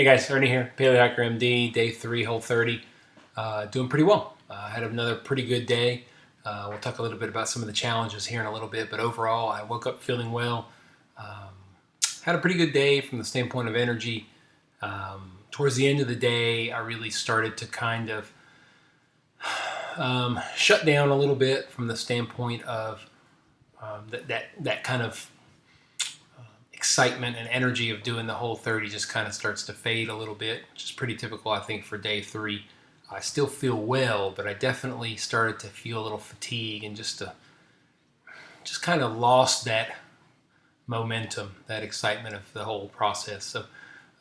guys, Ernie here, Paleo Hacker MD, day 3, Whole 30. Doing pretty well. Had another pretty good day. We'll talk a little bit about some of the challenges here in a little bit, but overall, I woke up feeling well. Had a pretty good day from the standpoint of energy. Towards the end of the day, I really started to kind of shut down a little bit from the standpoint of that kind of excitement and energy of doing the Whole 30 just kind of starts to fade a little bit, which is pretty typical, I think, for day 3. I still feel well, but I definitely started to feel a little fatigue and just kind of lost that momentum, that excitement of the whole process. So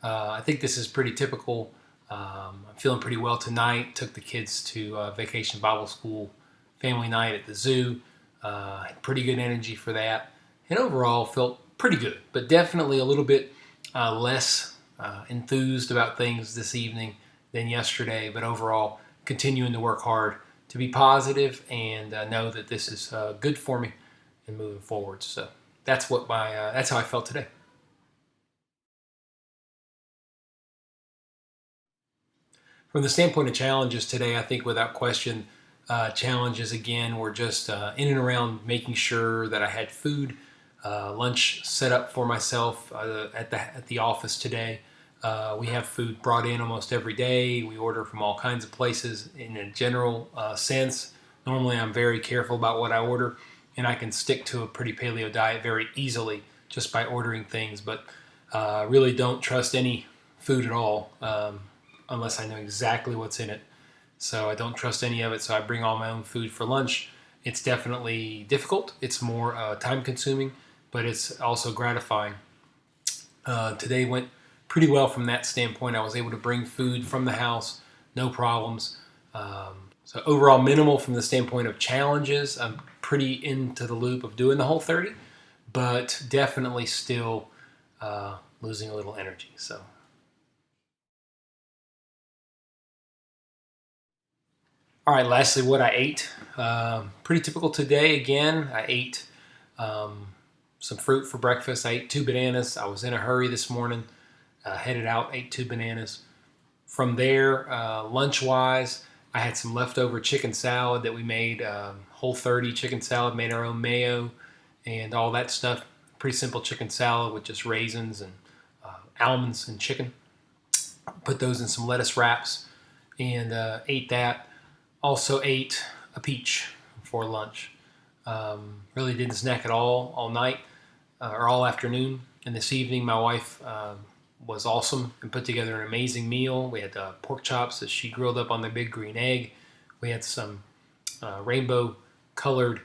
I think this is pretty typical. I'm feeling pretty well tonight. Took the kids to Vacation Bible School family night at the zoo. Had pretty good energy for that, and overall felt pretty good, but definitely a little bit less enthused about things this evening than yesterday. But overall, continuing to work hard to be positive and know that this is good for me and moving forward. So that's how I felt today. From the standpoint of challenges today, I think without question, challenges again were just in and around making sure that I had food. Lunch set up for myself at the office today. We have food brought in almost every day. We order from all kinds of places in a general sense. Normally I'm very careful about what I order, and I can stick to a pretty paleo diet very easily just by ordering things, but really don't trust any food at all unless I know exactly what's in it. So I don't trust any of it, so I bring all my own food for lunch. It's definitely difficult. It's more time consuming, but it's also gratifying. Today went pretty well from that standpoint. I was able to bring food from the house, no problems. So overall minimal from the standpoint of challenges. I'm pretty into the loop of doing the Whole 30, but definitely still losing a little energy. So. All right, lastly, what I ate. Pretty typical today again. I ate some fruit for breakfast. I ate 2 bananas. I was in a hurry this morning. Headed out, ate 2 bananas. From there, lunch-wise, I had some leftover chicken salad that we made, Whole 30 chicken salad, made our own mayo and all that stuff. Pretty simple chicken salad with just raisins and almonds and chicken. Put those in some lettuce wraps and ate that. Also ate a peach for lunch. Really didn't snack at all night or all afternoon. And this evening, my wife was awesome and put together an amazing meal. We had pork chops that she grilled up on the big green egg. We had some rainbow-colored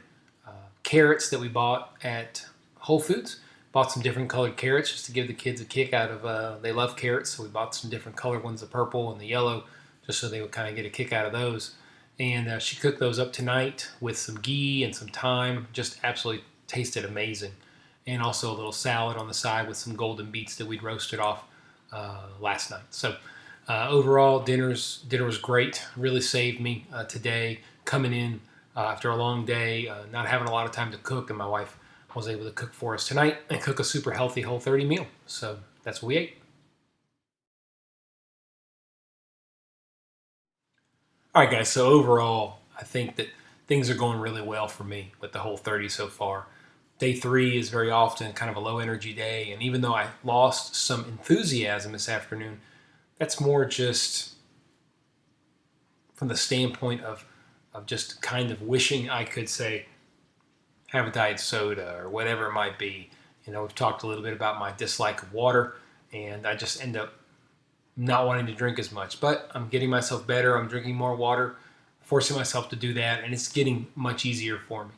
carrots that we bought at Whole Foods. Bought some different colored carrots just to give the kids a kick out of. They love carrots, so we bought some different colored ones, the purple and the yellow, just so they would kind of get a kick out of those. And she cooked those up tonight with some ghee and some thyme. Just absolutely tasted amazing. And also a little salad on the side with some golden beets that we'd roasted off last night. So overall, dinner was great. Really saved me today coming in after a long day, not having a lot of time to cook, and my wife was able to cook for us tonight and cook a super healthy Whole 30 meal. So that's what we ate. All right, guys. So overall, I think that things are going really well for me with the Whole 30 so far. Day 3 is very often kind of a low energy day, and even though I lost some enthusiasm this afternoon, that's more just from the standpoint of just kind of wishing I could say have a diet soda or whatever it might be. You know, we've talked a little bit about my dislike of water, and I just end up not wanting to drink as much, but I'm getting myself better. I'm drinking more water, forcing myself to do that, and it's getting much easier for me.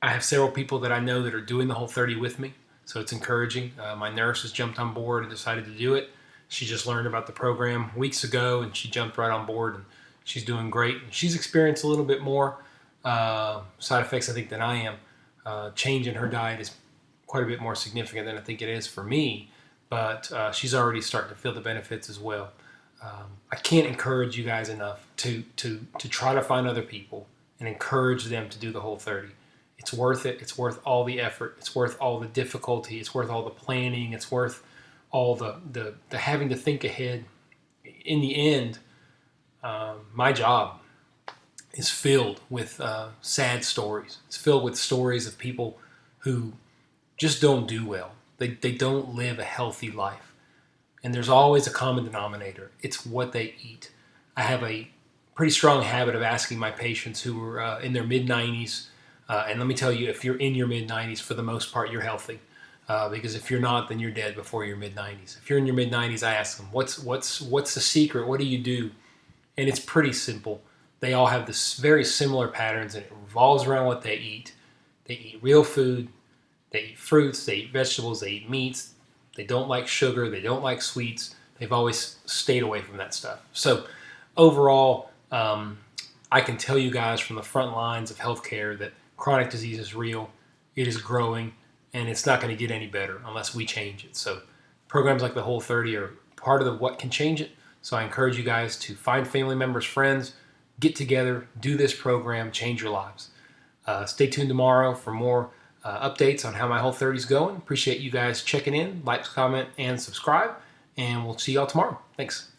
I have several people that I know that are doing the Whole 30 with me, so it's encouraging. My nurse has jumped on board and decided to do it. She just learned about the program weeks ago, and she jumped right on board, and she's doing great. And she's experienced a little bit more side effects, I think, than I am. Change in her diet is quite a bit more significant than I think it is for me, but she's already starting to feel the benefits as well. I can't encourage you guys enough to try to find other people and encourage them to do the Whole 30. It's worth it. It's worth all the effort. It's worth all the difficulty. It's worth all the planning. It's worth all the having to think ahead. In the end, my job is filled with sad stories. It's filled with stories of people who just don't do well. They don't live a healthy life. And there's always a common denominator. It's what they eat. I have a pretty strong habit of asking my patients who are in their mid 90s, and let me tell you, if you're in your mid 90s, for the most part, you're healthy. Because if you're not, then you're dead before your mid 90s. If you're in your mid 90s, I ask them, what's the secret? What do you do? And it's pretty simple. They all have this very similar patterns, and it revolves around what they eat. They eat real food. They eat fruits. They eat vegetables. They eat meats. They don't like sugar. They don't like sweets. They've always stayed away from that stuff. So overall, I can tell you guys from the front lines of healthcare that chronic disease is real. It is growing, and it's not going to get any better unless we change it. So programs like the Whole30 are part of what can change it. So I encourage you guys to find family members, friends, get together, do this program, change your lives. Stay tuned tomorrow for more updates on how my Whole30 is going. Appreciate you guys checking in. Like, comment, and subscribe. And we'll see y'all tomorrow. Thanks.